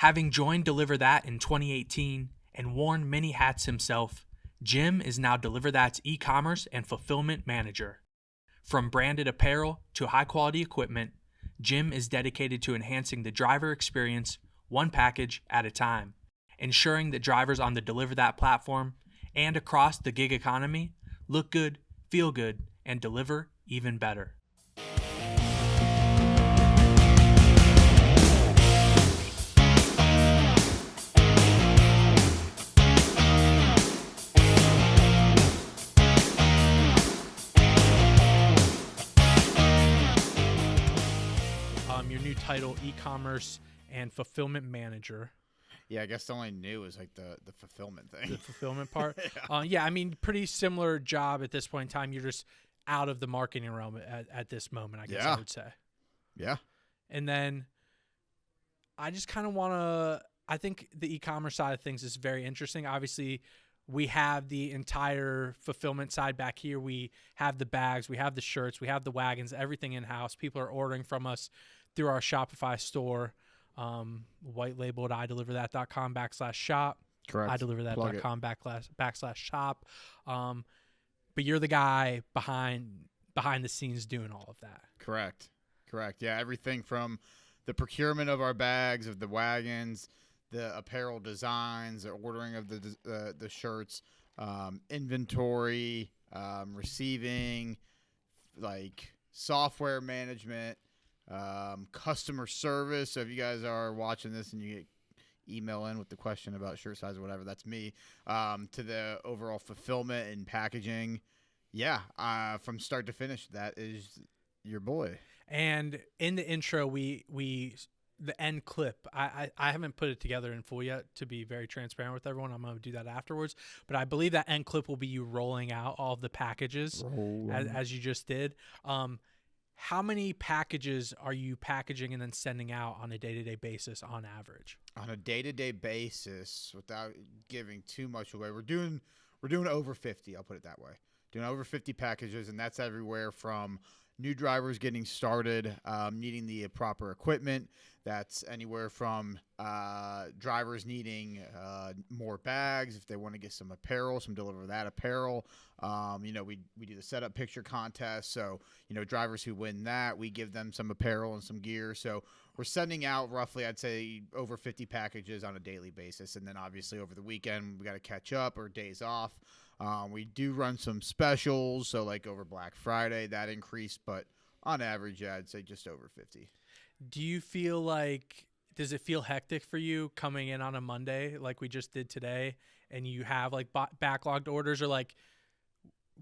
Having joined DeliverThat in 2018 and worn many hats himself, Jim is now DeliverThat's e-commerce and fulfillment manager. From branded apparel to high-quality equipment, Jim is dedicated to enhancing the driver experience one package at a time, ensuring that drivers on the DeliverThat platform and across the gig economy look good, feel good, and deliver even better. Your new title, e-commerce and fulfillment manager. Yeah, I guess the only new is like the fulfillment thing. The fulfillment part. Yeah, I mean, pretty similar job at this point in time. You're just out of the marketing realm at this moment, I guess I would say. Yeah. And then I just kind of want to, I think the e-commerce side of things is very interesting. Obviously, we have the entire fulfillment side back here. We have the bags, we have the shirts, we have the wagons, everything in-house. People are ordering from us through our Shopify store, white labeled ideliverthat.com/shop. Correct. ideliverthat.com /shop. But you're the guy behind the scenes doing all of that. Correct. Yeah, everything from the procurement of our bags, of the wagons, the apparel designs, the ordering of the shirts, inventory, receiving, like software management, customer service. So if you guys are watching this and you get email in with the question about shirt size or whatever, that's me. To the overall fulfillment and packaging. Yeah, from start to finish, that is your boy. And in the intro, we the end clip, I haven't put it together in full yet, to be very transparent with everyone. I'm going to do that afterwards. But I believe that end clip will be you rolling out all of the packages as you just did. How many packages are you packaging and then sending out on a day-to-day basis on average? On a day-to-day basis, without giving too much away, we're doing over 50. I'll put it that way. Doing over 50 packages, and that's everywhere from new drivers getting started, needing the proper equipment. That's anywhere from drivers needing more bags if they want to get some apparel, some DeliverThat apparel. We do the setup picture contest. So, drivers who win that, we give them some apparel and some gear. So we're sending out roughly, I'd say, over 50 packages on a daily basis. And then obviously over the weekend, we got to catch up or days off. We do run some specials. So like over Black Friday, that increased. But on average, yeah, I'd say just over 50. Do you feel like, does it feel hectic for you coming in on a Monday like we just did today, and you have like backlogged orders, or like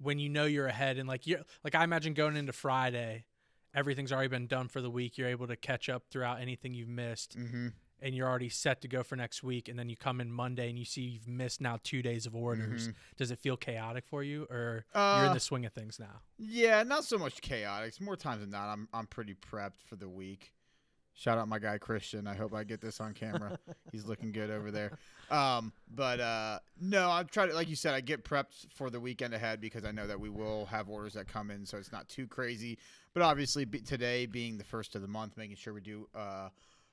when you're ahead and like I imagine going into Friday, everything's already been done for the week. You're able to catch up throughout anything you've missed, and you're already set to go for next week. And then you come in Monday and you see you've missed now 2 days of orders. Does it feel chaotic for you, or you're in the swing of things now? Yeah, not so much chaotic. More times than not, I'm pretty prepped for the week. Shout out my guy Christian. I hope I get this on camera. He's looking good over there. No, I try to, like you said, I get prepped for the weekend ahead because I know that we will have orders that come in, so it's not too crazy. But obviously, today being the first of the month, making sure we do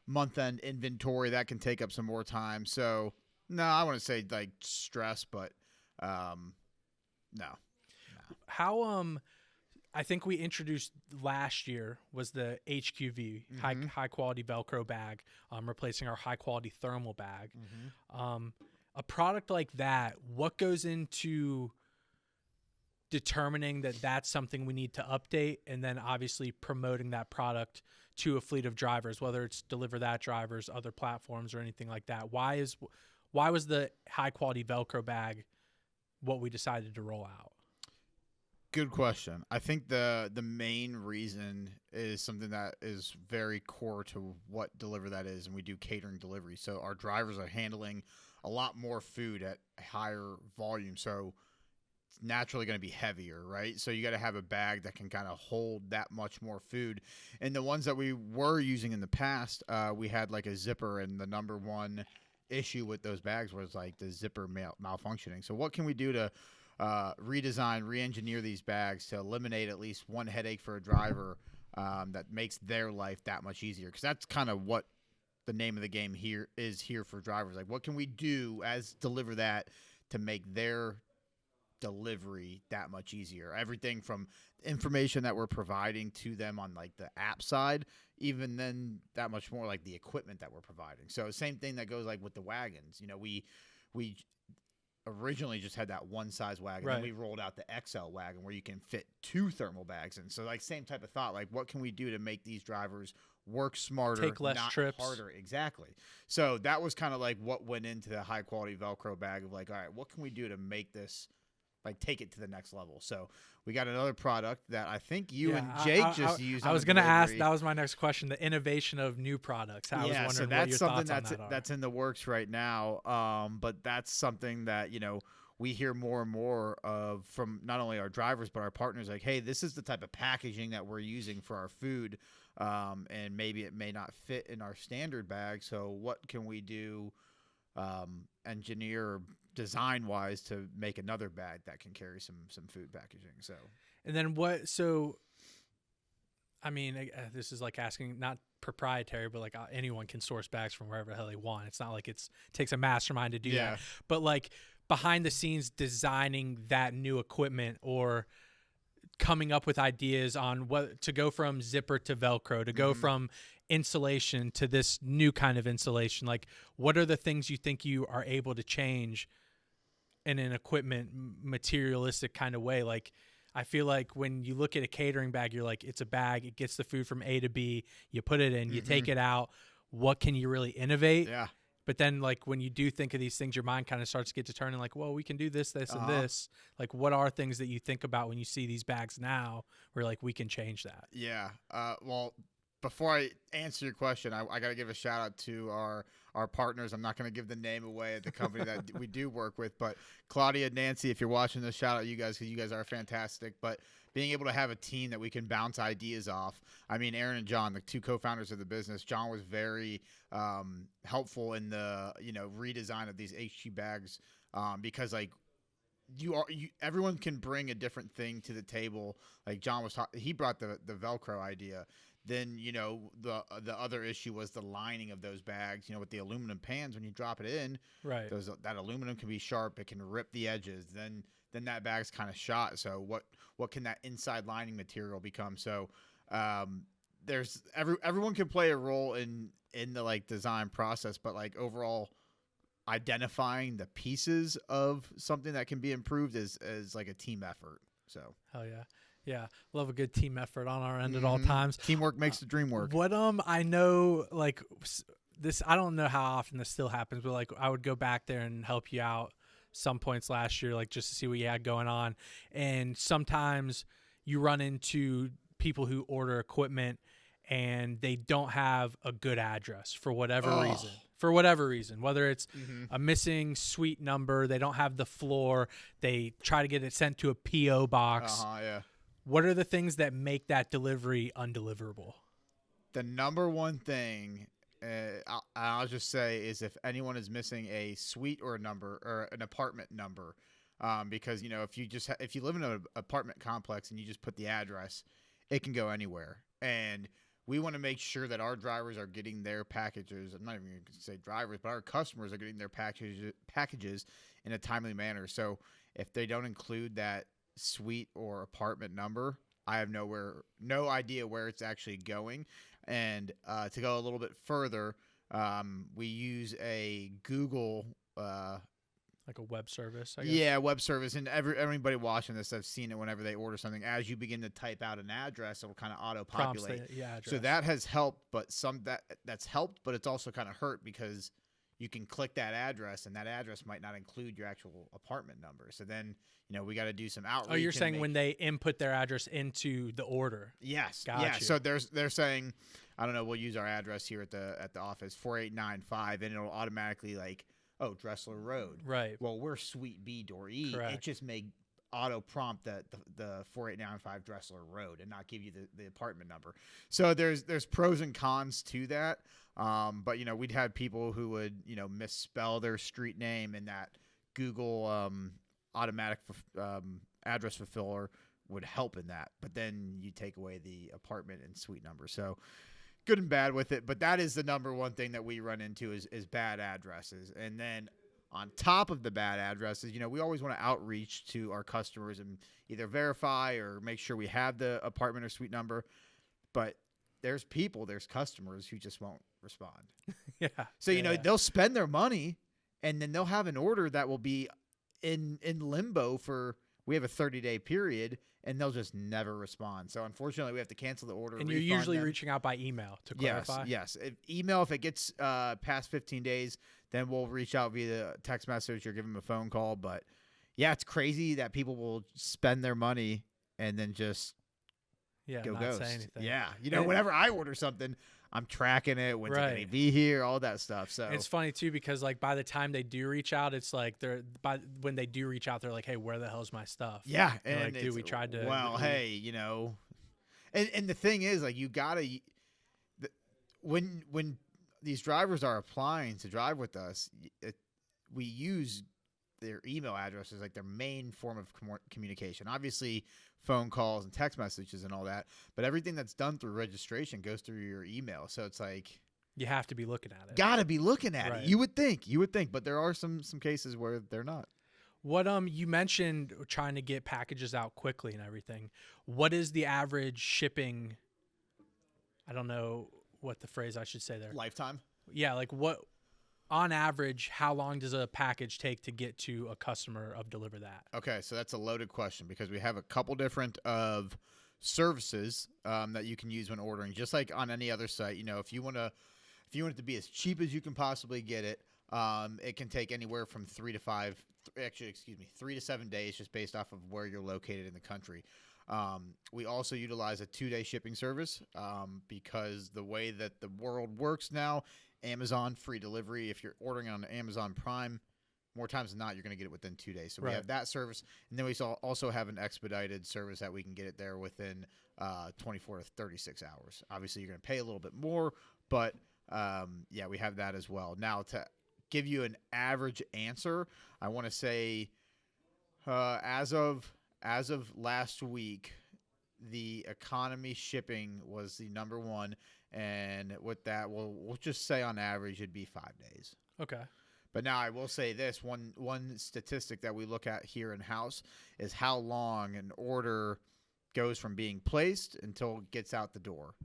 month-end inventory, that can take up some more time. So, no, I want to say like stress, but no. How I think we introduced last year was the HQV, high quality Velcro bag, replacing our high quality thermal bag. A product like that, what goes into determining that that's something we need to update, and then obviously promoting that product to a fleet of drivers, whether it's DeliverThat drivers, other platforms, or anything like that? Why was the high quality Velcro bag what we decided to roll out? Good question. I think the main reason is something that is very core to what DeliverThat is, and we do catering delivery. So our drivers are handling a lot more food at higher volume, so it's naturally going to be heavier, right? So you got to have a bag that can kind of hold that much more food. And the ones that we were using in the past, we had like a zipper, and the number one issue with those bags was like the zipper malfunctioning. So what can we do to redesign, re-engineer these bags to eliminate at least one headache for a driver that makes their life that much easier? Because that's kind of what the name of the game here for drivers. Like, what can we do as DeliverThat to make their delivery that much easier? Everything from information that we're providing to them on like the app side, even then that much more like the equipment that we're providing. So same thing that goes like with the wagons. We originally just had that one size wagon. Right. Then we rolled out the XL wagon where you can fit 2 thermal bags in. So like same type of thought, like what can we do to make these drivers work smarter, take less not trips, harder? Exactly. So that was kind of like what went into the high quality Velcro bag of like, all right, what can we do to make this like take it to the next level? So we got another product that I think you and Jake just used. I was going to ask. That was my next question. The innovation of new products. I was wondering so what that's your something thoughts on that are. that's in the works right now. But that's something that we hear more and more of from not only our drivers but our partners. Like, hey, this is the type of packaging that we're using for our food, and maybe it may not fit in our standard bag. So what can we do, engineer design wise, to make another bag that can carry some food packaging? So and then what? So, I mean, this is like asking not proprietary, but like anyone can source bags from wherever the hell they want. It's not like it takes a mastermind to do that. But like behind the scenes, designing that new equipment or coming up with ideas on what to go from zipper to Velcro, to go from insulation to this new kind of insulation. Like, what are the things you think you are able to change in an equipment materialistic kind of way? Like, I feel like when you look at a catering bag, you're like, it's a bag, it gets the food from A to B, you put it in, you take it out. What can you really innovate? Yeah. But then, like, when you do think of these things, your mind kind of starts to get to turning like, well, we can do this, this, and this. Like, what are things that you think about when you see these bags now where, like, we can change that? Yeah. Well, before I answer your question, I got to give a shout out to our partners. I'm not going to give the name away at the company that we do work with, but Claudia and Nancy, if you're watching this, shout out you guys because you guys are fantastic. But being able to have a team that we can bounce ideas off. I mean, Aaron and John, the 2 co-founders of the business, John was very helpful in the redesign of these HG bags, because like everyone can bring a different thing to the table. Like John was he brought the Velcro idea. Then the other issue was the lining of those bags. With the aluminum pans, when you drop it in, right, that aluminum can be sharp. It can rip the edges. Then that bag's kind of shot. So what can that inside lining material become? So there's everyone can play a role in the like design process, but like overall identifying the pieces of something that can be improved is like a team effort. So hell yeah. Yeah, love a good team effort on our end at all times. Teamwork makes the dream work. What I know, like this, I don't know how often this still happens, but like I would go back there and help you out some points last year, like just to see what you had going on. And sometimes you run into people who order equipment and they don't have a good address for whatever reason. For whatever reason, whether it's a missing suite number, they don't have the floor, they try to get it sent to a P.O. box. Yeah. What are the things that make that delivery undeliverable? The number one thing, I'll just say, is if anyone is missing a suite or a number or an apartment number, because if you live in an apartment complex and you just put the address, it can go anywhere. And we want to make sure that our drivers are getting their packages. I'm not even going to say drivers, but our customers are getting their packages in a timely manner. So if they don't include that suite or apartment number, I have no idea where it's actually going. And to go a little bit further, we use a Google like a web service, I guess. Yeah, web service. And everybody watching this, I've seen it whenever they order something. As you begin to type out an address, it will kind of auto-populate. So that has helped, but that's helped, but it's also kind of hurt because you can click that address, and that address might not include your actual apartment number. So then, we got to do some outreach. Oh, you're saying when they input their address into the order? Yes. Gotcha. Yeah. So they're saying, I don't know, we'll use our address here at the office, 4895, and it'll automatically like, oh, Dressler Road. Right. Well, we're Suite B, Door E. Correct. It just may auto prompt the 4895 Dressler Road and not give you the apartment number. So there's pros and cons to that. But we'd had people who would misspell their street name, and that Google automatic address fulfiller would help in that. But then you take away the apartment and suite number. So good and bad with it, but that is the number one thing that we run into is bad addresses. And then on top of the bad addresses, we always want to outreach to our customers and either verify or make sure we have the apartment or suite number. But there's customers who just won't respond. Yeah. So, they'll spend their money and then they'll have an order that will be in limbo we have a 30-day period, and they'll just never respond. So unfortunately, we have to cancel the order. And you're usually reaching out by email to clarify? Yes. If it gets past 15 days, then we'll reach out via text message or give them a phone call. But, yeah, it's crazy that people will spend their money and then just go not ghost. say anything. Yeah. Whenever I order something, I'm tracking it. When's it going to be here? All that stuff. So it's funny, too, because, like, by the time they do reach out, it's like when they do reach out, they're like, hey, where the hell's my stuff? Yeah. And like, dude, we tried to. Well, hey, and the thing is, like, you got to when these drivers are applying to drive with us, we use their email addresses like their main form of communication. Obviously, phone calls and text messages and all that, but everything that's done through registration goes through your email. So it's like you have to be looking at it. Got to be looking at it. You would think, but there are some cases where they're not. What you mentioned trying to get packages out quickly and everything. What is the average shipping? I don't know what the phrase I should say there. Lifetime? Yeah, like what on average, how long does a package take to get to a customer of DeliverThat? Okay, so that's a loaded question because we have a couple different of services that you can use when ordering. Just like on any other site, if you want it to be as cheap as you can possibly get it, it can take anywhere from 3 to 7 days, just based off of where you're located in the country. We also utilize a 2-day shipping service because the way that the world works now, Amazon free delivery. If you're ordering on Amazon Prime, more times than not, you're going to get it within 2 days. So we have that service. And then we also have an expedited service that we can get it there within 24 to 36 hours. Obviously, you're going to pay a little bit more, but we have that as well. Now, to give you an average answer, I want to say as of last week, the economy shipping was the number one. And with that, we'll just say on average it'd be 5 days. Okay. But now I will say this, one statistic that we look at here in-house is how long an order goes from being placed until it gets out the door.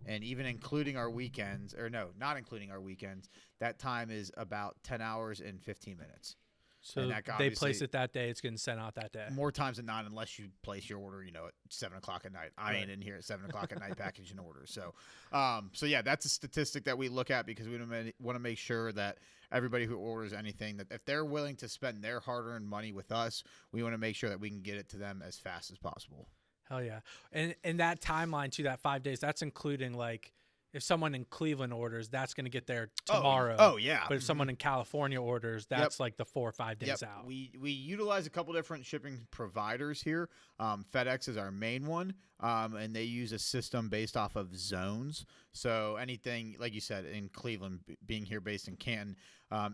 And even including our weekends, or no, not including our weekends, that time is about 10 hours and 15 minutes. So they place it that day, it's getting sent out that day. More times than not, unless you place your order, at 7 o'clock at night. I ain't in here at 7 o'clock at night packaging orders. So, that's a statistic that we look at because we want to make sure that everybody who orders anything, that if they're willing to spend their hard-earned money with us, we want to make sure that we can get it to them as fast as possible. Hell yeah. And that timeline to that 5 days, that's including like if someone in Cleveland orders, that's going to get there tomorrow. Oh yeah. But if someone in California orders, that's like the 4 or 5 days out. We utilize a couple different shipping providers here. FedEx is our main one, and they use a system based off of zones. So anything, like you said, in Cleveland, being here based in Canton,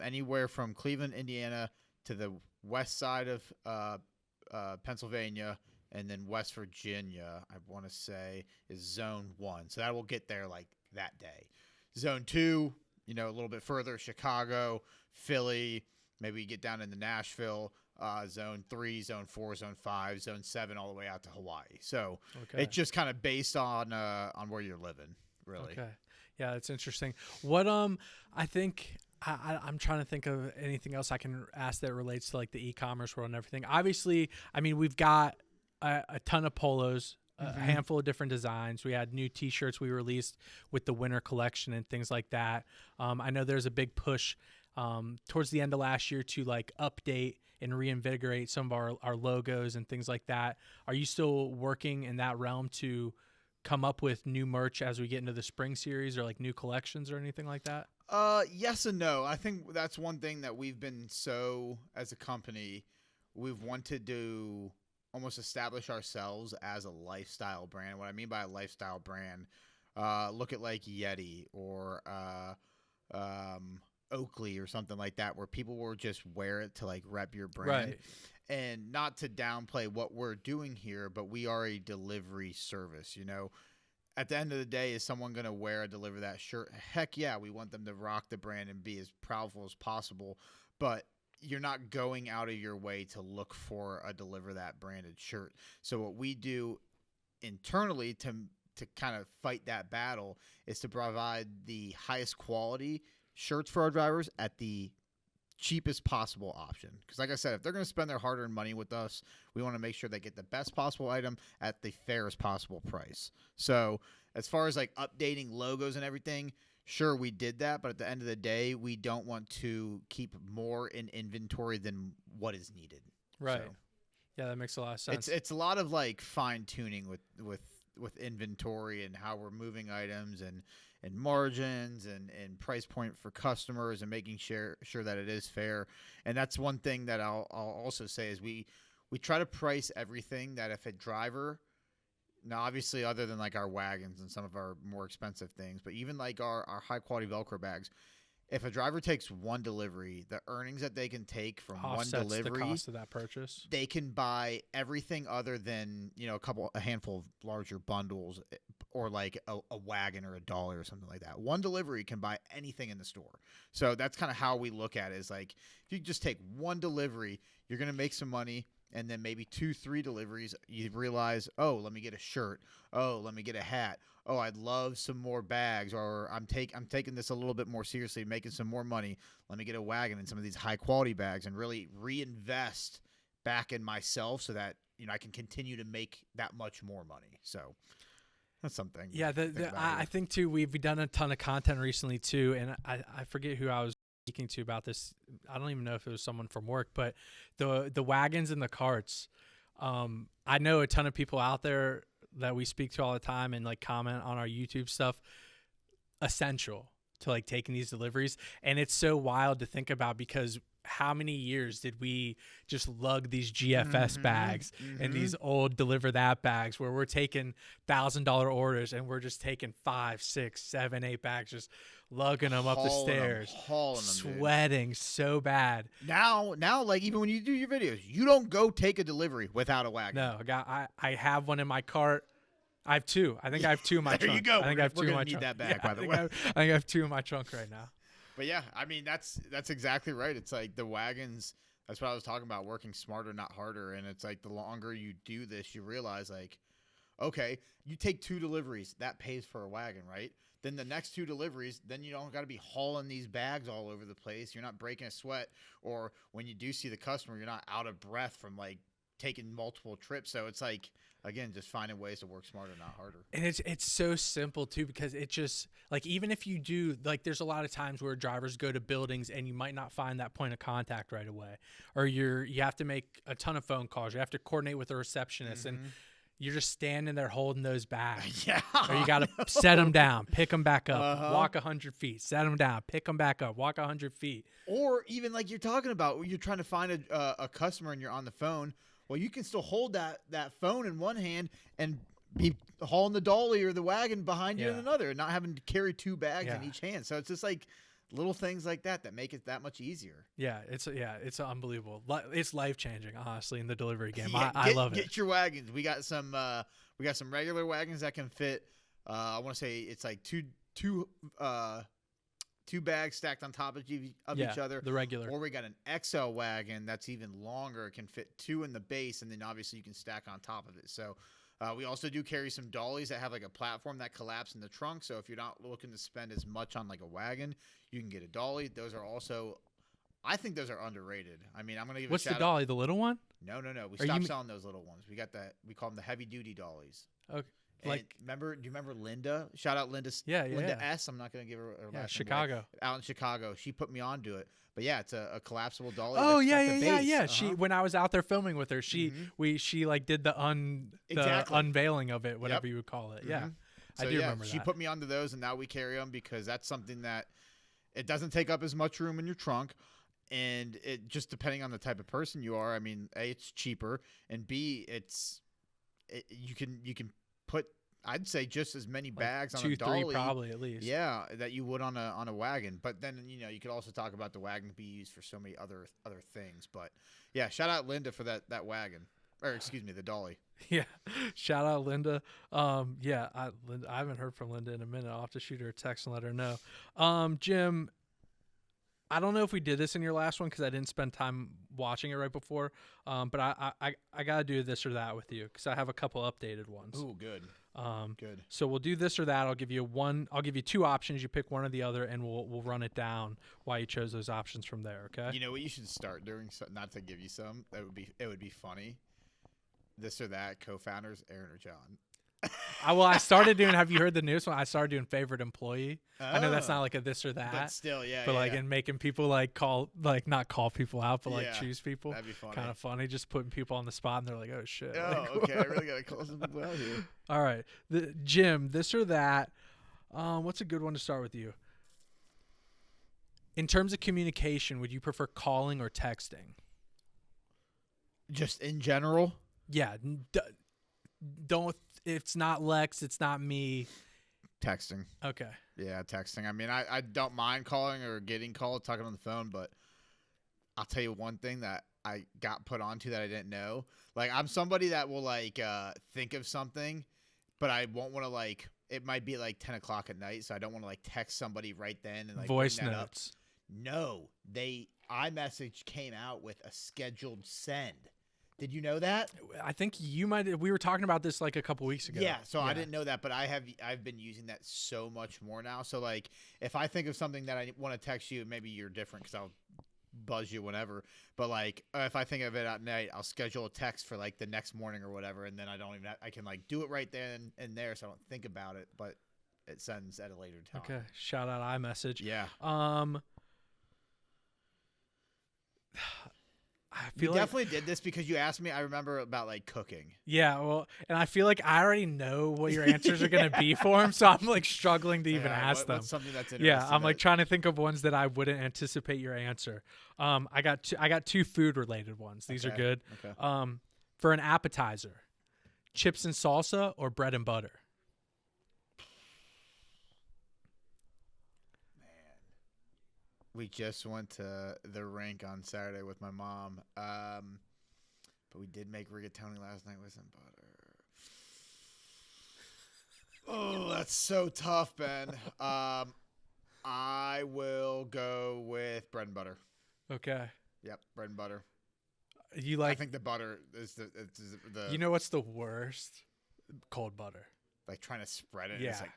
anywhere from Cleveland, Indiana, to the west side of Pennsylvania, and then West Virginia, I want to say, is Zone 1. So that will get there like that day. Zone 2, a little bit further, Chicago, Philly, maybe you get down into Nashville, Zone 3, Zone 4, Zone 5, Zone 7, all the way out to Hawaii. So it's just kind of based on where you're living, really. Okay. Yeah, that's interesting. What I think I'm trying to think of anything else I can ask that relates to like the e-commerce world and everything. Obviously, I mean, we've got a ton of polos, a handful of different designs. We had new T-shirts we released with the winter collection and things like that. I know there's a big push towards the end of last year to like update and reinvigorate some of our logos and things like that. Are you still working in that realm to come up with new merch as we get into the spring series or like new collections or anything like that? Yes and no. I think that's one thing that we've been as a company, we've wanted to almost establish ourselves as a lifestyle brand. What I mean by a lifestyle brand, look at like Yeti or Oakley or something like that, where people will just wear it to like rep your brand. Right. And not to downplay what we're doing here, but we are a delivery service. at the end of the day, is someone going to wear a DeliverThat shirt? Heck yeah, we want them to rock the brand and be as proudful as possible. But you're not going out of your way to look for a DeliverThat branded shirt. So what we do internally to kind of fight that battle is to provide the highest quality shirts for our drivers at the cheapest possible option. Because like I said, if they're going to spend their hard-earned money with us, we want to make sure they get the best possible item at the fairest possible price. So as far as like updating logos and everything, sure, we did that, but at the end of the day, we don't want to keep more in inventory than what is needed. Right. So Yeah, that makes a lot of sense. it's a lot of like fine tuning with inventory and how we're moving items and margins and price point for customers and making sure that it is fair. And that's one thing that I'll also say is we try to price everything that if a driver, now obviously other than like our wagons and some of our more expensive things, but even like our high quality Velcro bags, if a driver takes one delivery, the earnings that they can take from Offsets one delivery, the cost of that purchase. they can buy everything other than, a handful of larger bundles or like a wagon or a dolly or something like that. One delivery can buy anything in the store. So that's kind of how we look at it, is like, if you just take one delivery, you're going to make some money. And then maybe 2-3 deliveries, you realize, oh, let me get a shirt. Oh, let me get a hat. Oh, I'd love some more bags, or I'm taking this a little bit more seriously, making some more money. Let me get a wagon and some of these high quality bags and really reinvest back in myself so that I can continue to make that much more money. So that's something. Yeah, I think too, we've done a ton of content recently too, and I forget who I was speaking to about this. I don't even know if it was someone from work, but the wagons and the carts. I know a ton of people out there that we speak to all the time and like comment on our YouTube stuff. Essential to like taking these deliveries, and it's so wild to think about because how many years did we just lug these GFS bags and these old DeliverThat bags where we're taking $1,000 orders and we're just taking 5, 6, 7, 8 bags, just lugging them up the stairs, sweating so bad. Now, like even when you do your videos, you don't go take a delivery without a wagon. No, I have one in my cart. I have two. I think I have two in my trunk. There you go. I think I have two in my need trunk. that bag, Yeah, by the way. I think I have two in my trunk right now. But yeah, I mean that's exactly right. It's like the wagons. That's what I was talking about, working smarter, not harder. And it's like the longer you do this, you realize like, okay, you take 2 deliveries, that pays for a wagon, right? Then the next 2 deliveries, then you don't got to be hauling these bags all over the place. You're not breaking a sweat, or when you do see the customer, you're not out of breath from like taking multiple trips. So it's like, again, just finding ways to work smarter, not harder. And it's so simple too, because it just like, even if you do like, there's a lot of times where drivers go to buildings and you might not find that point of contact right away, or you have to make a ton of phone calls. You have to coordinate with a receptionist and you're just standing there holding those bags. Yeah. Or you got to set them down, pick them back up, walk 100 feet, set them down, pick them back up, walk 100 feet. Or even like you're talking about, you're trying to find a customer and you're on the phone. Well, you can still hold that phone in one hand and be hauling the dolly or the wagon behind you in another, and not having to carry 2 bags in each hand. So it's just like little things like that make it that much easier. Yeah, it's unbelievable. It's life changing, honestly, in the delivery game. I love it. Get your wagons. We got some regular wagons that can fit. I want to say it's like two bags stacked on top of each other. The regular. Or we got an XL wagon that's even longer. It can fit 2 in the base, and then obviously you can stack on top of it. So we also do carry some dollies that have like a platform that collapse in the trunk. So if you're not looking to spend as much on like a wagon, you can get a dolly. Those are also, I think those are underrated. I mean, I'm going to give What's a shout the dolly? The little one? No. We stopped selling those little ones. We got that. We call them the heavy duty dollies. Okay. Do you remember Linda? Shout out Linda. Yeah. Linda S. I'm not going to give her last name. Chicago. Out in Chicago. She put me onto it. But yeah, it's a collapsible dolly. Oh yeah. She, when I was out there filming with her, she like did the unveiling of it, whatever you would call it. Yeah. So, I do remember that. She put me onto those, and now we carry them because that's something that it doesn't take up as much room in your trunk. And it just depending on the type of person you are, I mean, A, it's cheaper, and B, you can put, I'd say, just as many bags on a dolly, 2, 3 probably at least. Yeah, that you would on a wagon. But then you could also talk about the wagon be used for so many other things. But yeah, shout out Linda for that wagon. or excuse me, the dolly. Yeah. Shout out Linda. Yeah, Linda, I haven't heard from Linda in a minute. I'll have to shoot her a text and let her know. Jim, I don't know if we did this in your last one because I didn't spend time watching it right before. But I gotta do this or that with you because I have a couple updated ones. Ooh, good. Good. So we'll do this or that. I'll give you two options. You pick one or the other, and we'll run it down why you chose those options from there. Okay. You know what you should start doing? Not to give you some. It would be funny. This or that. Co-founders, Aaron or John. I started doing. Have you heard the newest one? I started doing favorite employee. I know that's not like a this or that, but still, yeah. But yeah, like yeah. in making people like not call people out, but like choose people. That'd be funny. Kind of funny, just putting people on the spot, and they're like, "Oh shit." Oh, Like, okay. I really gotta call some people out here. All right, Jim. This or that. What's a good one to start with you? In terms of communication, would you prefer calling or texting? Just in general. Yeah. Don't. It's not Lex. It's not me. Texting. Okay. Yeah, texting. I mean, I don't mind calling or getting called, talking on the phone, but I'll tell you one thing that I got put onto that I didn't know. Like, I'm somebody that will, like, think of something, but I won't want to, like, it might be, like, 10 o'clock at night, so I don't want to, like, text somebody right then and, like, Voice bring that notes. up. No. iMessage came out with a scheduled send. Did you know that? I think you might. We were talking about this like a couple weeks ago. Yeah, so I didn't know that, but I've been using that so much more now. So like, if I think of something that I want to text you, maybe you're different because I'll buzz you whenever. But like, if I think of it at night, I'll schedule a text for like the next morning or whatever, and then I can like do it right then and there, so I don't think about it, but it sends at a later time. Okay. Shout out iMessage. Yeah. I feel You definitely did this because you asked me. I remember about like cooking. Yeah, well, and I feel like I already know what your answers are going to be for him, so I'm like struggling to even ask them. What's something that's interesting? Yeah, I'm like trying to think of ones that I wouldn't anticipate your answer. I got two food related ones. These are good. Okay. For an appetizer, chips and salsa or bread and butter? We just went to the rink on Saturday with my mom, but we did make rigatoni last night with some butter. Oh, that's so tough, Ben. I will go with bread and butter. Okay. Yep, bread and butter. You like? I think the butter is the. You know what's the worst? Cold butter. Like trying to spread it. Yeah. It's like,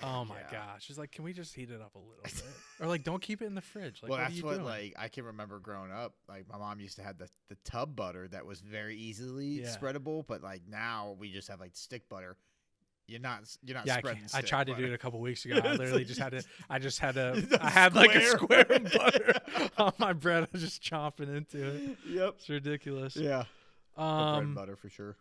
oh my gosh. It's like, can we just heat it up a little bit? Or like, don't keep it in the fridge. Like, well, what that's are you what doing? like I can remember growing up. Like my mom used to have the tub butter that was very easily spreadable, but like now we just have like stick butter. You're not spreading. I tried to do it a couple weeks ago. I literally just had to. I I had like a square of butter on my bread. I was just chomping into it. Yep. It's ridiculous. Yeah. Bread and butter for sure.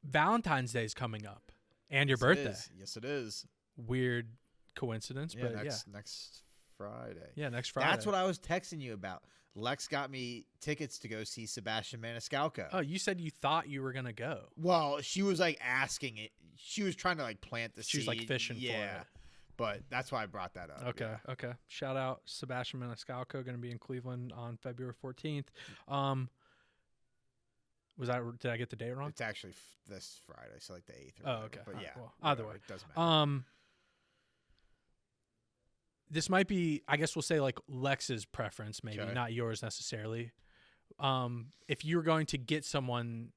Valentine's Day is coming up, and your birthday. Yes, it is. Weird coincidence, but next Friday. Yeah, next Friday. That's what I was texting you about. Lex got me tickets to go see Sebastian Maniscalco. Oh, you said you thought you were gonna go. Well, she was like asking it. She was trying to like plant the seed. She was like fishing for it. But that's why I brought that up. Okay, okay. Shout out Sebastian Maniscalco, going to be in Cleveland on February 14th. Did I get the date wrong? It's actually this Friday, so like the 8th. Oh, okay. But yeah, well, either way, it doesn't matter. This might be, I guess we'll say like Lex's preference, maybe Okay. not yours necessarily. If you're going to get someone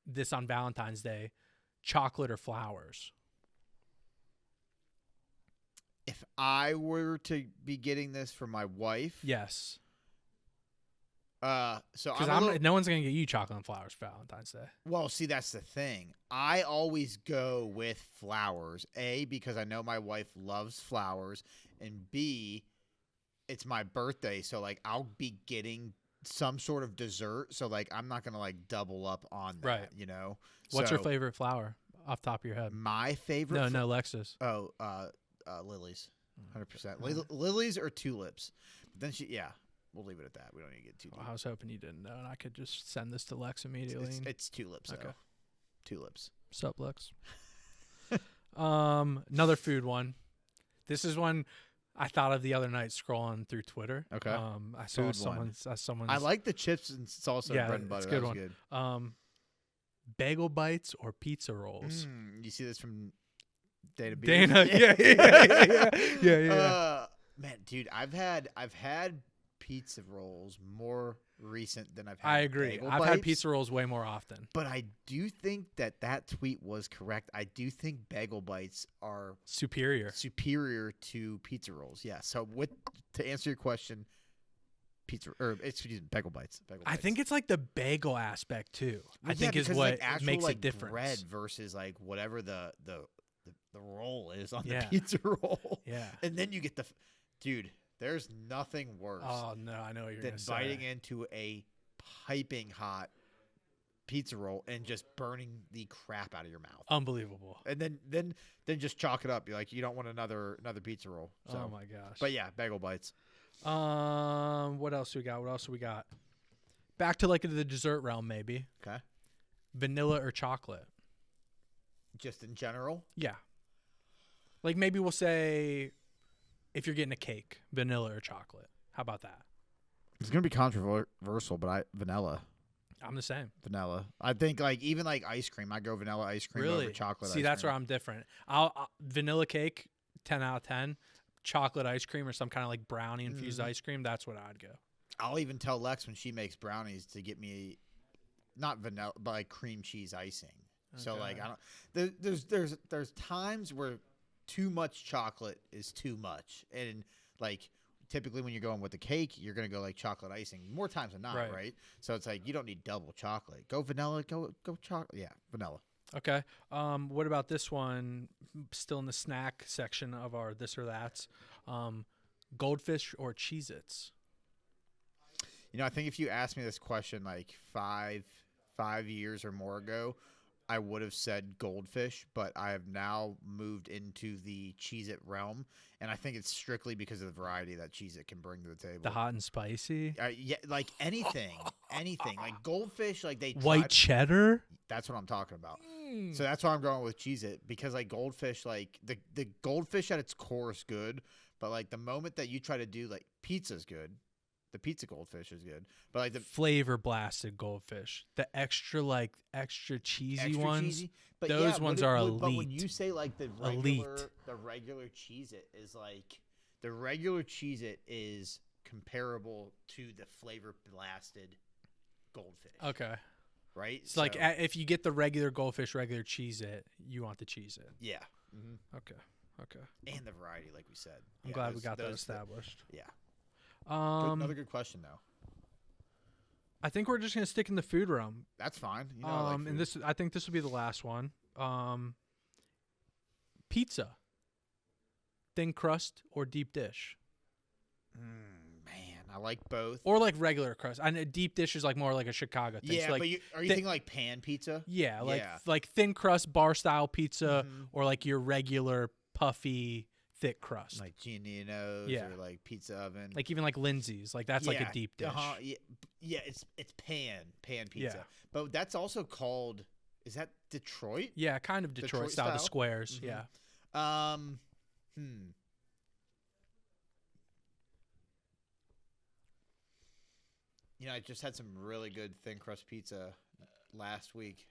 this on Valentine's Day, chocolate or flowers? If I were to be getting this for my wife, Yes. so Because no one's gonna get you chocolate and flowers for Valentine's Day. well, see, that's the thing. I always go with flowers. A, because I know my wife loves flowers, and B, it's my birthday, so like I'll be getting some sort of dessert. So like I'm not gonna like double up on that, Right. you know. What's your favorite flower off the top of your head? My favorite? No, Lex's. Oh, lilies, 100%. Lilies or tulips. But then we'll leave it at that. We don't need to get too deep. Well, I was hoping you didn't know, and I could just send this to Lex immediately. It's tulips. Okay. Though. Tulips. Sup, Lex? Another food one. This is one I thought of the other night scrolling through Twitter. Okay. I saw Food one. someone's. I like the chips and salsa Yeah, bread and butter. it's a good That one. was good. Bagel bites or pizza rolls. You see this from Dana? Dana, yeah. Man, dude, I've had pizza rolls more recent than I've had. I agree. Bagel I've bites, had pizza rolls way more often. but I do think that tweet was correct. I do think bagel bites are Superior. to pizza rolls. Yeah. So to answer your question, bagel bites. I think it's like the bagel aspect too. Well, I think yeah, is because, what like, actual, makes like, it different. bread versus like whatever the roll is on Yeah. the pizza roll. Yeah. And then you get dude. There's nothing worse Oh no, I know what you're than gonna say. biting into a piping hot pizza roll and just burning the crap out of your mouth. Unbelievable. And then just chalk it up. You're like, you don't want another pizza roll. So. Oh my gosh. But yeah, bagel bites. What else we got? Back to like the dessert realm, maybe. Okay. Vanilla or chocolate? Just in general. Yeah. Like maybe we'll say if you're getting a cake, vanilla or chocolate. How about that? It's gonna be controversial, but vanilla. I'm the same. Vanilla. I think even like ice cream, I go vanilla ice cream Really? over chocolate. See, ice that's cream. where I'm different. I'll vanilla cake, 10 out of 10. Chocolate ice cream or some kind of like brownie infused ice cream. That's what I'd go. I'll even tell Lex when she makes brownies to get me not vanilla, but like cream cheese icing. Okay. So like I don't. There's times where too much chocolate is too much, and like typically when you're going with the cake, you're gonna go like chocolate icing more times than not, right? So it's like you don't need double chocolate. Go vanilla. Go chocolate. Yeah, vanilla. Okay. What about this one? Still in the snack section of our this or that's. Goldfish or Cheez-Its? I think if you asked me this question like five years or more ago, I would have said goldfish, but I have now moved into the Cheez-It realm, and I think it's strictly because of the variety that Cheez-It can bring to the table. The hot and spicy? Yeah, like anything. Like goldfish, like they white cheddar? That's what I'm talking about. So that's why I'm going with Cheez-It, because like goldfish, like the goldfish at its core is good, but like the moment that you try to do like pizza's good. The pizza goldfish is good, but like the flavor blasted goldfish, the extra cheesy ones, cheesy, but those ones are elite. But when you say like the regular Cheez-It is like the regular Cheez-It is comparable to the flavor blasted goldfish. Okay, right. So like if you get the regular goldfish, regular Cheez-It, you want the Cheez-It. Yeah. Okay. And the variety, like we said. I'm glad we got that established. Yeah. Another good question though. I think we're just gonna stick in the food realm. That's fine. I like food. And I think this will be the last one. Pizza, thin crust or deep dish? Man, I like both. Or like regular crust. I know deep dish is like more like a Chicago thing. Yeah, so like, but are you thinking like pan pizza? Yeah, like thin crust bar style pizza, Mm-hmm. or like your regular puffy thick crust, like Giannino's or like Pizza Oven, like even like Lindsay's, like that's like a deep dish. Yeah, it's pan pizza, yeah. But that's also called, is that Detroit? Yeah, kind of Detroit style, the squares. Mm-hmm. Yeah. I just had some really good thin crust pizza last week.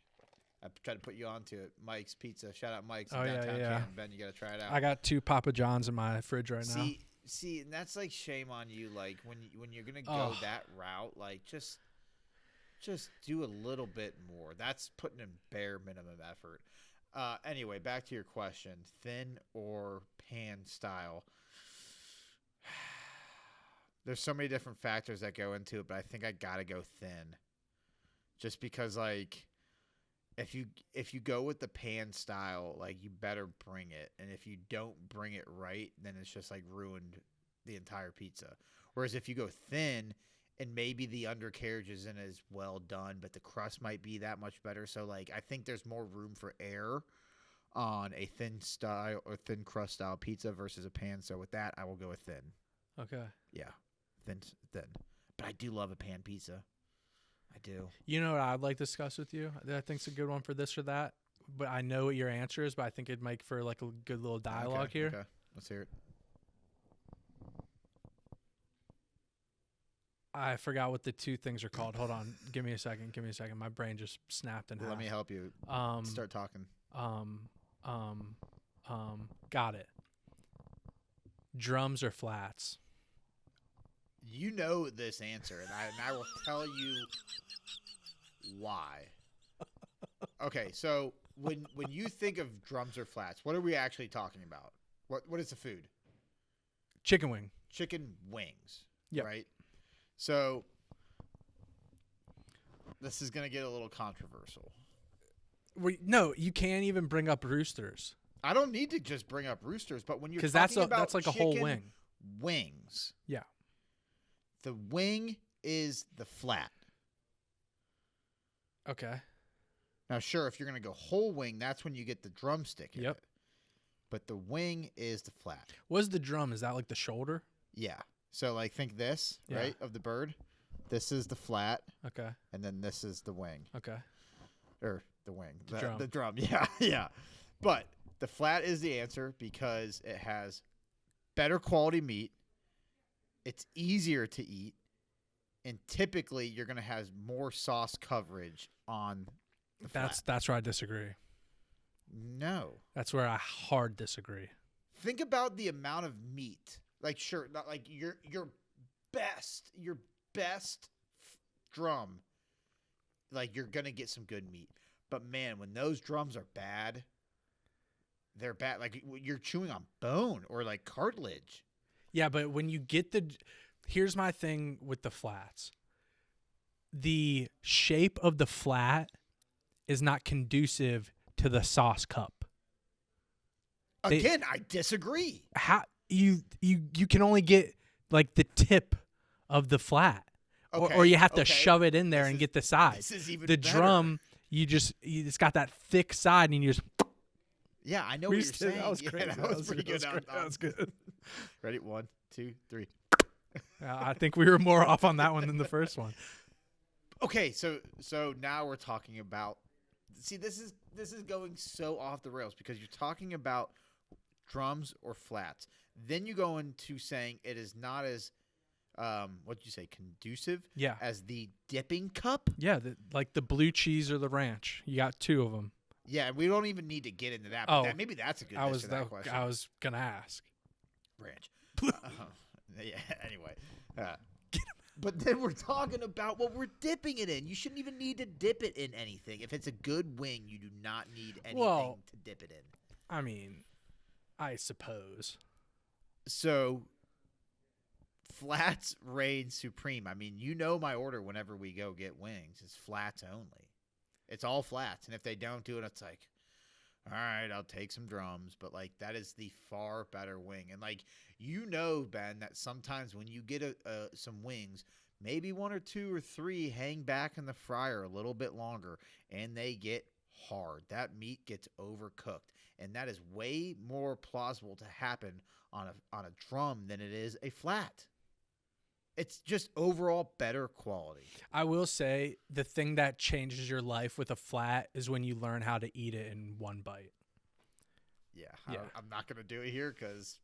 I tried to put you onto it. Mike's Pizza. Shout out Mike's in downtown Canton. Ben, you got to try it out. I got 2 Papa John's in my fridge right now. See, and that's like shame on you. Like when you're gonna go that route, like just do a little bit more. That's putting in bare minimum effort. Anyway, back to your question: thin or pan style? There's so many different factors that go into it, but I think I gotta go thin, just because like. If you go with the pan style, like you better bring it, and if you don't bring it right, then it's just like ruined the entire pizza. Whereas if you go thin, and maybe the undercarriage isn't as well done, but the crust might be that much better. So like I think there's more room for error on a thin style or thin crust style pizza versus a pan. So with that, I will go with thin. Okay. Yeah, thin. But I do love a pan pizza. I do. You know what I'd like to discuss with you? That I think's a good one for this or that. But I know what your answer is, but I think it'd make for like a good little dialogue here. Okay, let's hear it. I forgot what the two things are called. Hold on. Give me a second. My brain just snapped in half. Let me help you. Start talking. Got it. Drums or flats? You know this answer, and I will tell you why. Okay, so when you think of drums or flats, what are we actually talking about? What is the food? Chicken wing. Chicken wings. Yep. Right? So this is going to get a little controversial. No, you can't even bring up roosters. I don't need to just bring up roosters, but when you're talking that's about like a whole wing. Wings. Yeah. The wing is the flat. Okay. Now, sure, if you're going to go whole wing, that's when you get the drumstick in it. But the wing is the flat. What is the drum? Is that like the shoulder? Yeah. So, like, think this, right, of the bird. This is the flat. Okay. And then this is the wing. Okay. Or the wing. Drum. The drum. Yeah, yeah. But the flat is the answer because it has better quality meat. It's easier to eat. And typically, you're going to have more sauce coverage on the flat. That's where I disagree. No. That's where I hard disagree. Think about the amount of meat. Like, sure, not like your best drum. Like, you're gonna get some good meat. But man, when those drums are bad, they're bad. Like, you're chewing on bone or like cartilage. Yeah, but when you get here's my thing with the flats. The shape of the flat is not conducive to the sauce cup. Again, I disagree. How you can only get like the tip of the flat, Okay, or you have to shove it in there and get the side. This is even the better. drum. It's got that thick side, and you just. Yeah, I know what you're saying. That was crazy. Yeah, that was pretty good. That was good. Ready? 1, 2, 3. I think we were more off on that one than the first one. Okay, so now we're talking about. See, this is going so off the rails because you're talking about drums or flats. Then you go into saying it is not as, what did you say, conducive? Yeah. As the dipping cup. Yeah, like the blue cheese or the ranch. You got two of them. Yeah, we don't even need to get into that. But maybe that's a good question. I was gonna ask. Ranch. Yeah. Anyway. But then we're talking about what we're dipping it in. You shouldn't even need to dip it in anything. If it's a good wing, you do not need anything to dip it in. I mean, I suppose. So, flats reign supreme. I mean, you know my order whenever we go get wings. It's flats only. It's all flats. And if they don't do it, it's like, all right, I'll take some drums. But, like, that is the far better wing. And, like, you know, Ben, that sometimes when you get some wings, maybe 1 or 2 or 3 hang back in the fryer a little bit longer, and they get hard. That meat gets overcooked. And that is way more plausible to happen on a drum than it is a flat. It's just overall better quality. I will say the thing that changes your life with a flat is when you learn how to eat it in one bite. Yeah. I'm not going to do it here because...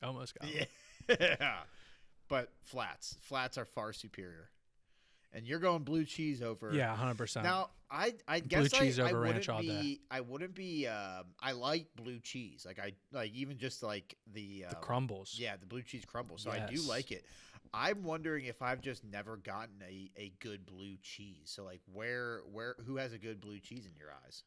Almost got it. Yeah. But flats are far superior. And you're going blue cheese over. Yeah, 100%. Now, I guess blue cheese over ranch all day. I wouldn't be I like blue cheese. Like I like even just like the crumbles. Yeah, the blue cheese crumbles. So Yes. I do like it. I'm wondering if I've just never gotten a good blue cheese. So like who has a good blue cheese in your eyes?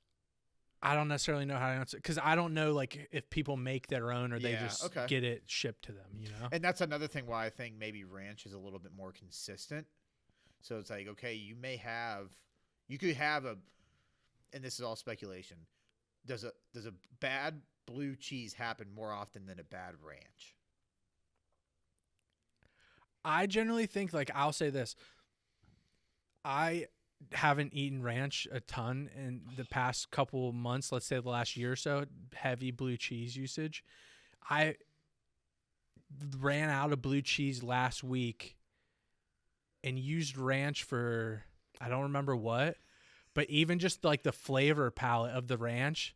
I don't necessarily know how to answer because I don't know like if people make their own or they just get it shipped to them, you know? And that's another thing why I think maybe ranch is a little bit more consistent. So it's like, okay, you could have and this is all speculation. Does a bad blue cheese happen more often than a bad ranch? I generally think like I'll say this. I haven't eaten ranch a ton in the past couple of months, let's say the last year or so, heavy blue cheese usage. I ran out of blue cheese last week and used ranch for, I don't remember what, but even just like the flavor palette of the ranch,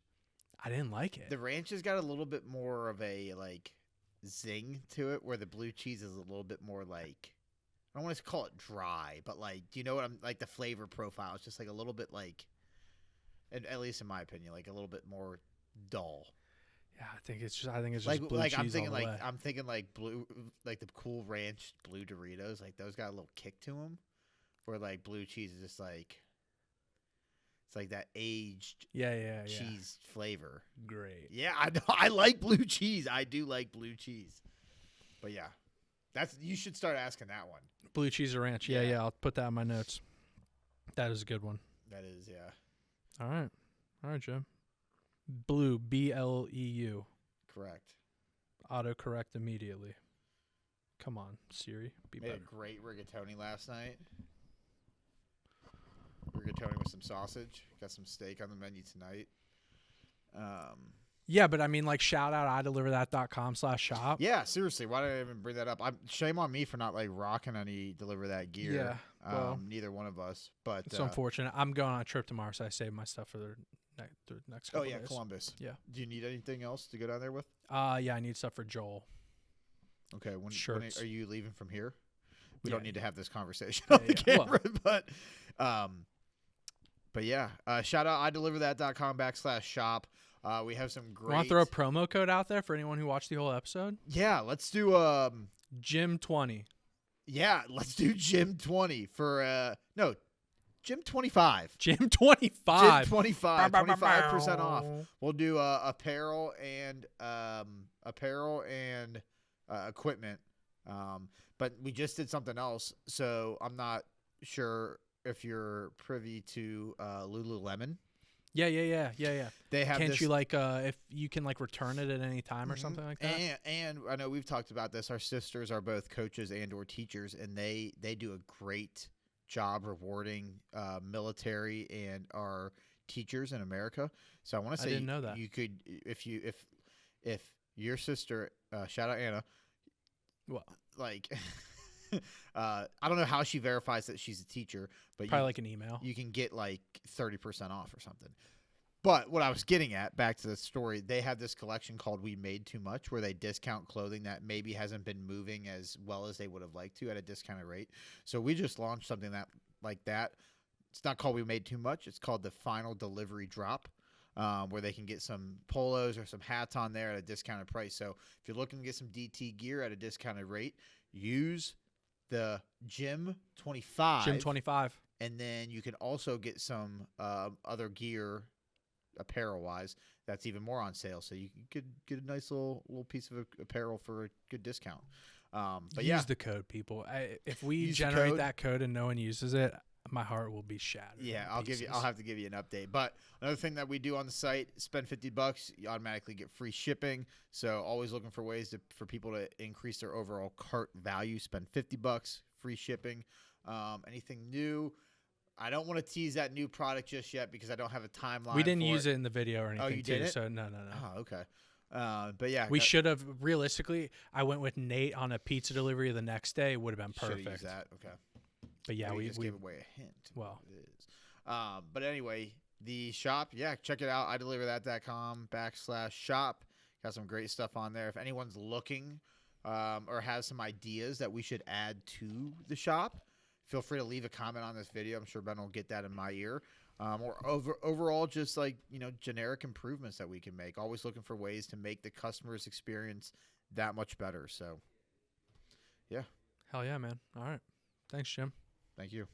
I didn't like it. The ranch has got a little bit more of a like zing to it where the blue cheese is a little bit more like I don't want to call it dry, but like, do you know what I'm like? The flavor profile is just like a little bit like, at least in my opinion, like a little bit more dull. Yeah, I think it's just Like blue cheese I'm thinking like blue, like the Cool Ranch blue Doritos, like those got a little kick to them, where like blue cheese is just like it's like that aged cheese flavor. Great. Yeah, I like blue cheese. I do like blue cheese, but yeah, you should start asking that one. Blue cheese or ranch. Yeah. I'll put that in my notes. That is a good one. That is, yeah. All right, Jim. Bleu, BLEU. Correct. Autocorrect immediately. Come on, Siri. Be Made better. a great rigatoni last night. Rigatoni with some sausage. Got some steak on the menu tonight. Yeah, but I mean, like, shout out ideliverthat.com/shop. Yeah, seriously. Why did I even bring that up? Shame on me for not like rocking any Deliver That gear. Yeah, well, neither one of us. But it's unfortunate. I'm going on a trip tomorrow, so I saved my stuff for the next couple days. Columbus. Yeah. Do you need anything else to go down there with? Yeah, I need stuff for Joel. Okay. When Shirts. are you leaving from here? We Yeah. don't need to have this conversation Yeah, on the yeah. camera, but yeah. Shout out ideliverthat.com/shop. We have some great. Want to throw a promo code out there for anyone who watched the whole episode? Yeah, let's do Jim20. Yeah, let's do Jim20 for Jim25. Jim25. Jim25. 25% off. We'll do apparel and equipment. But we just did something else, so I'm not sure if you're privy to Lululemon. Yeah. They have Can't this, you like if you can like return it at any time or something like that? And I know we've talked about this. Our sisters are both coaches and or teachers, and they do a great job rewarding military and our teachers in America. So I want to say I didn't know that. You could if your sister shout out Anna. Well, like I don't know how she verifies that she's a teacher, but probably like an email. You can get like 30% off or something. But what I was getting at, back to the story, they have this collection called We Made Too Much, where they discount clothing that maybe hasn't been moving as well as they would have liked to at a discounted rate. So we just launched something like that. It's not called We Made Too Much. It's called the Final Delivery Drop, where they can get some polos or some hats on there at a discounted price. So if you're looking to get some DT gear at a discounted rate, use the Jim25. Jim25. And then you can also get some other gear apparel-wise that's even more on sale. So you could get a nice little piece of apparel for a good discount. But use the code, people. If we generate that code and no one uses it, my heart will be shattered. Yeah, I'll have to give you an update. But another thing that we do on the site, spend $50, you automatically get free shipping. So always looking for ways for people to increase their overall cart value. Spend $50, free shipping. Anything new? I don't want to tease that new product just yet because I don't have a timeline. We didn't use it in the video or anything. Oh, you didn't? So no. Oh, okay. But yeah, we should have. Realistically, I went with Nate on a pizza delivery the next day. Would have been perfect. Should've used that. Okay. But yeah, we just gave away a hint. Well, it is. But anyway, the shop, check it out. ideliverthat.com/shop. Got some great stuff on there. If anyone's looking or has some ideas that we should add to the shop, feel free to leave a comment on this video. I'm sure Ben will get that in my ear. Or overall, just like, generic improvements that we can make. Always looking for ways to make the customer's experience that much better. So, yeah. Hell yeah, man. All right. Thanks, Jim. Thank you.